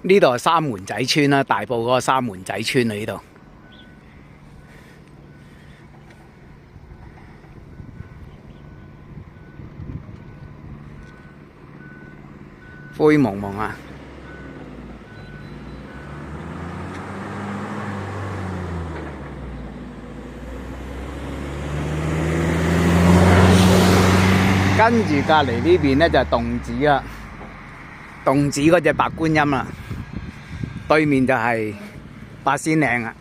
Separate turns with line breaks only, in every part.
呢度係三門仔村啦，大埔嗰個三門仔村啊，呢度灰蒙蒙啊！跟住隔離呢邊咧就係洞子啦，洞子嗰隻白觀音啦，對面就係八仙嶺啊。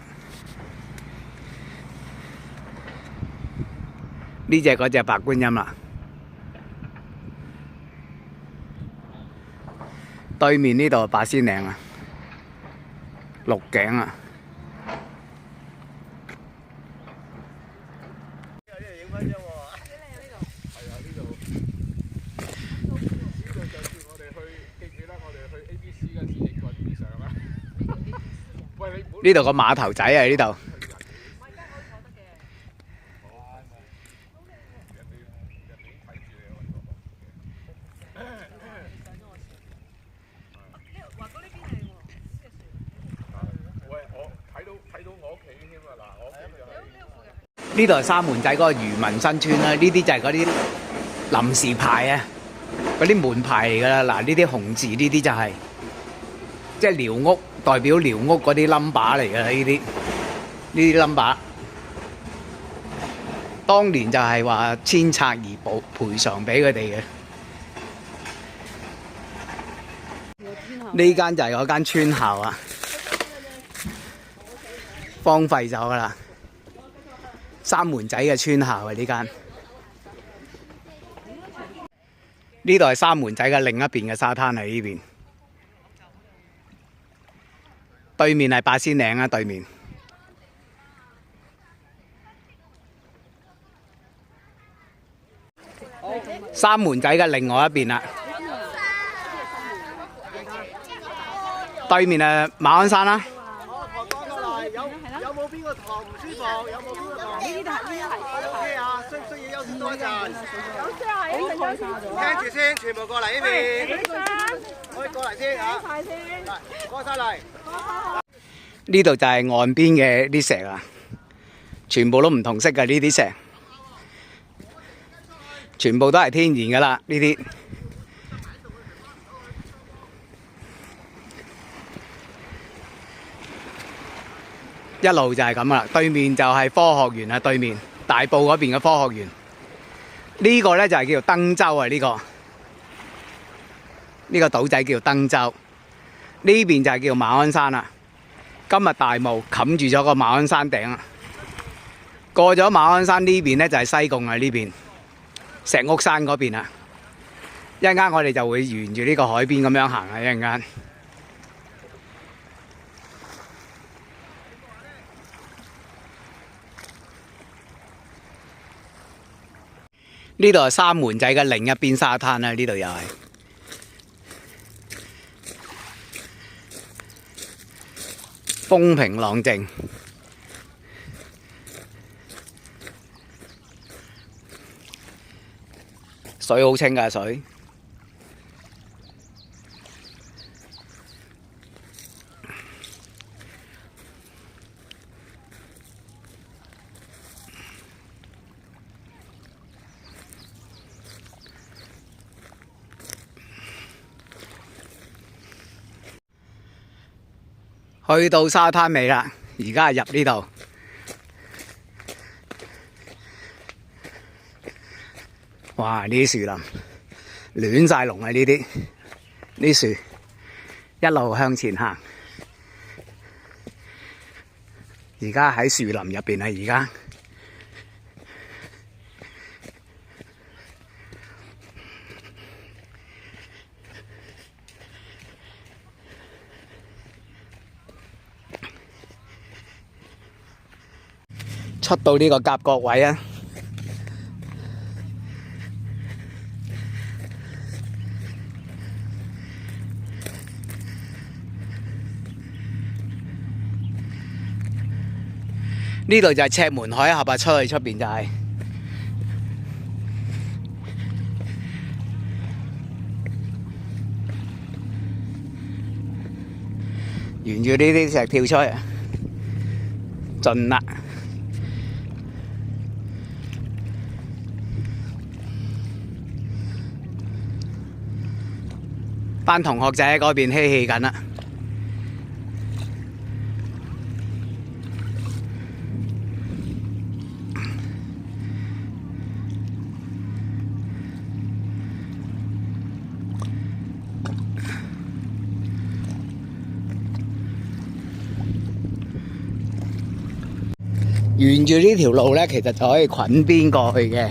呢隻嗰隻白觀音啦，對面呢度係八仙嶺啊，鹿頸啊。呢度個碼頭仔啊，呢度。呢度係三門仔嗰個漁民新村啦，呢啲就係嗰啲臨時牌啊，嗰啲門牌嚟㗎啦。嗱，呢啲紅字呢啲就係即係寮屋，代表寮屋嗰啲 number 嚟㗎啦。呢啲 number， 當年就係話遷拆而賠償俾佢哋嘅。呢間就係嗰間村校啊，荒廢咗㗎啦。三門仔嘅村校啊，呢間。呢度係三門仔嘅另一邊嘅沙灘喺呢邊，對面係八仙嶺啊，對面。三門仔嘅另外一邊啦，對面係馬鞍山啦。
有冇邊個堂唔舒服？有冇邊個堂？呢啲係 OK 啊，需唔需要休息多一陣？
有需要一陣休息。
聽住先，全部過嚟呢邊。可以過嚟先嚇。嚟，過晒嚟。
呢度就係岸邊嘅啲石啊，全部都唔同色嘅呢啲石，全部都係天然㗎啦呢啲。一路就係咁啦，對面就係科學園啊，對面大埔嗰邊嘅科學園。呢個呢就係叫做登洲啊，呢個島仔叫登洲。呢邊就係叫馬鞍山啦。今日大霧冚住咗個馬鞍山頂啊。過咗馬鞍山呢邊呢，就係西貢啊，呢邊石屋山嗰邊啊。一陣間我哋就會沿住呢個海邊咁樣行啊，一陣間。呢度係三門仔嘅另一邊沙灘啦，呢度又係風平浪靜，水好清㗎水。去到沙灘尾啦，而家係入呢度。哇！呢啲樹林亂晒龍啊！呢啲樹一路向前行。而家喺樹林入邊啊！而家出到呢個夾角位啊！呢度就係赤門海峽啊，出去出邊就係。沿住呢啲石跳出去，盡啦。班同學仔喺嗰邊嬉戲緊啦。沿住呢條路咧，其實就可以捆邊過去嘅，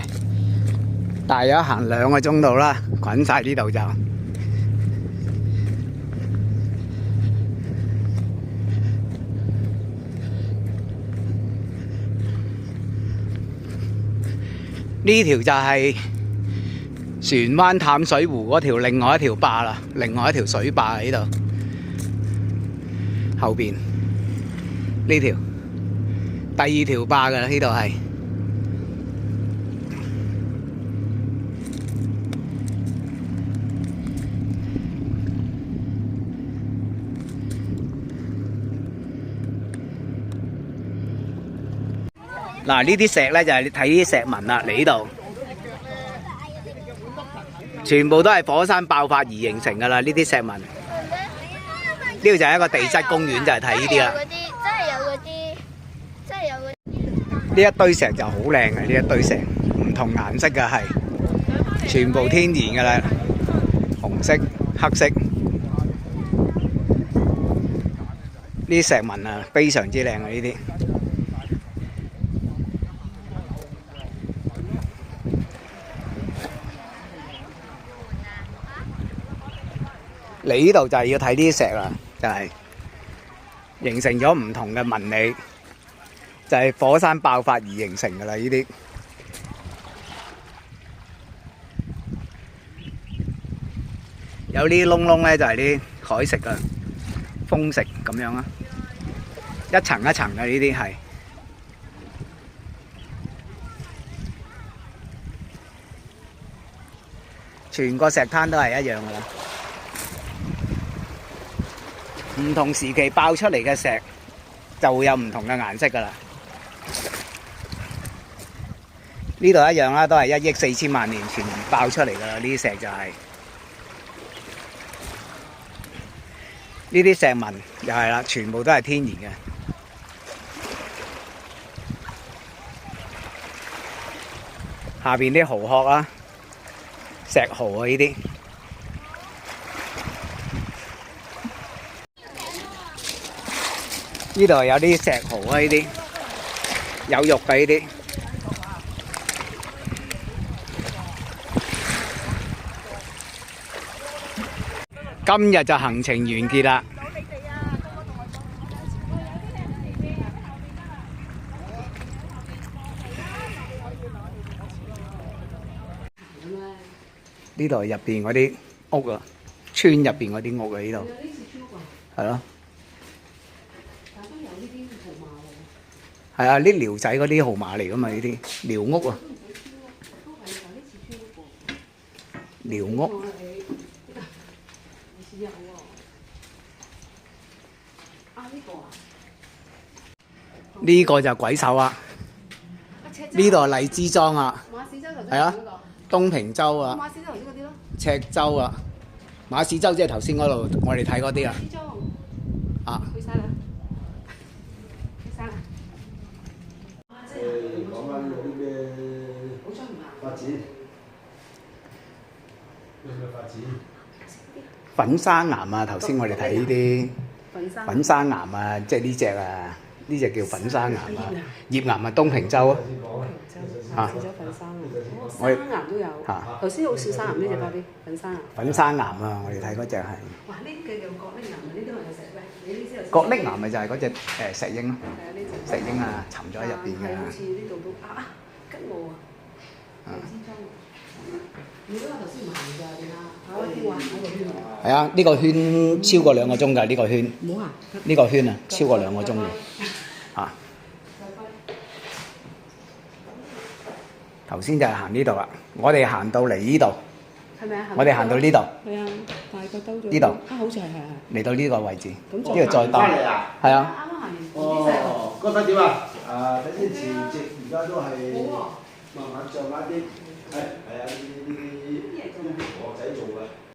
大約行2個鐘度啦，捆晒呢度就。呢條就係船灣淡水湖嗰條另外一條壩啦，另外一條水壩喺度，後邊呢條第2條壩㗎啦，呢度係。嗱，呢啲石咧就係你睇啲石紋啦，嚟呢度全部都係火山爆發而形成㗎啦，呢啲石紋。呢度就係一個地質公園，就係睇呢啲啦。呢一堆石就好靚嘅，呢一堆石唔同顏色嘅係，全部天然㗎啦，紅色、黑色。呢啲石紋啊，非常之靚啊！呢啲。嚟呢度就係要睇呢啲石啦，就係形成咗唔同嘅紋理，就係火山爆發而形成㗎啦。呢啲有啲窿窿咧，就係啲海蝕啊、風蝕咁樣啊，一層一層嘅呢啲係。全個石灘都係一樣㗎啦。唔同時期爆出嚟嘅石就會有唔同嘅顏色㗎啦。呢度一樣啦，都係1億4千萬年前爆出嚟㗎啦。呢啲石就係呢啲石紋又係啦，全部都係天然嘅。下邊啲蠔殼啦、石蠔啊呢啲。呢度有啲石蠔啊，呢啲有肉嘅呢啲。今日就行程完結啦。呢度入邊嗰啲屋啊，村入邊嗰啲屋啊，呢度係咯。係啊，啲寮仔嗰啲號碼嚟噶嘛？呢啲寮屋啊，寮屋。呢個就鬼手啊！呢度係荔枝莊啊，係啊，東平洲啊，赤洲啊，馬屎洲即係頭先嗰度我哋睇嗰啲啊。啊。
講緊有啲咩發展？有咩發展？
粉沙岩啊！頭先我哋睇呢啲粉沙岩啊，即係呢只啊，呢只叫粉沙岩啊。葉岩啊，東平洲啊。嚇。試咗粉沙岩。沙岩都有。嚇。頭先好少沙岩呢只多啲，粉沙岩。粉沙岩啊！我哋睇嗰只係。哇！呢啲叫角礫岩啊！呢啲係石喂，你呢啲角礫岩咪就係嗰隻石英咯。係啊，呢隻。石英啊，沉咗喺入邊嘅。係好似呢度都吉澳啊。荔枝莊。你嗰個頭先唔行㗎，點啊？係啊，呢個圈超過2個鐘㗎，呢個圈。冇啊！呢個圈啊，超過2個鐘嘅。嚇！頭先就係行呢度啦，我哋行到嚟呢度，
係咪啊？
我哋行到呢度，
係啊，大個兜咗
呢度
啊，好似係。
嚟到呢個位置，
咁
呢個再兜，
翻嚟啊！
係啊，
啱啱行完。
哦，覺得點啊？等先前夕，而家都係慢慢漲翻啲，係。